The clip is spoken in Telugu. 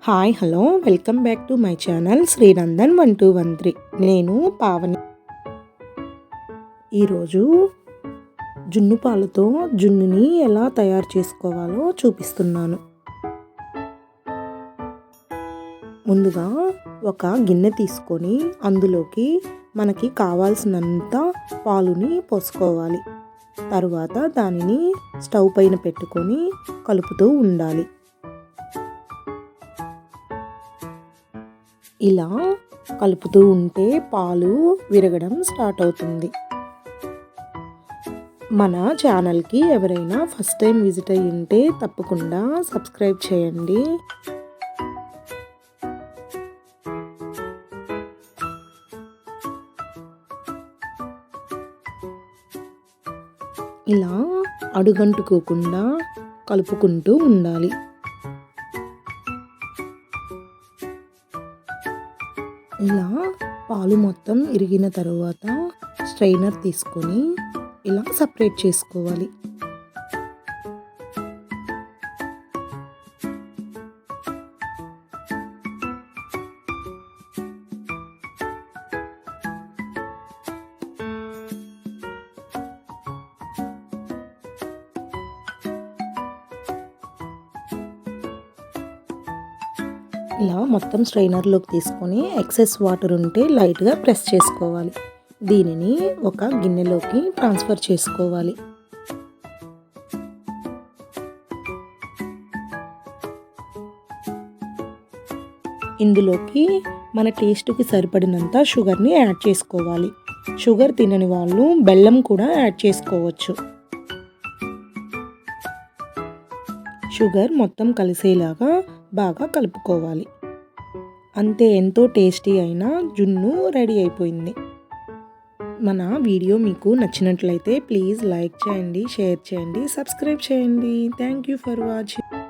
Hi hello welcome back to my channel Srinandan 1213. నేను పావని. ఈరోజు జున్ను పాలతో జున్నుని ఎలా తయారు చేసుకోవాలో చూపిస్తున్నాను. ముందుగా ఒక గిన్నె తీసుకొని అందులోకి మనకి కావాల్సినంత పాలుని పోసుకోవాలి. తరువాత దానిని స్టవ్ పైన పెట్టుకొని కలుపుతూ ఉండాలి. ఇలా కలుపుతూ ఉంటే పాలు విరగడం స్టార్ట్ అవుతుంది. మన ఛానల్కి ఎవరైనా ఫస్ట్ టైం విజిట్ అయ్యి ఉంటే తప్పకుండా సబ్స్క్రైబ్ చేయండి. ఇలా అడుగంటుకోకుండా కలుపుకుంటూ ఉండాలి. ఇలా పాలు మొత్తం ఇరిగిన తర్వాత స్ట్రైనర్ తీసుకొని ఇలా సపరేట్ చేసుకోవాలి. ఇలా మొత్తం స్ట్రైనర్లోకి తీసుకొని ఎక్సెస్ వాటర్ ఉంటే లైట్గా ప్రెస్ చేసుకోవాలి. దీనిని ఒక గిన్నెలోకి ట్రాన్స్ఫర్ చేసుకోవాలి. ఇందులోకి మన టేస్ట్కి సరిపడినంత షుగర్ని యాడ్ చేసుకోవాలి. షుగర్ తినని వాళ్ళు బెల్లం కూడా యాడ్ చేసుకోవచ్చు. షుగర్ మొత్తం కలిసేలాగా బాగా కలుపుకోవాలి. అంతే, ఎంతో టేస్టీ అయిన జున్ను రెడీ అయిపోయింది. మన వీడియో మీకు నచ్చినట్లయితే ప్లీజ్ లైక్ చేయండి, షేర్ చేయండి, సబ్స్క్రైబ్ చేయండి. Thank you for watching.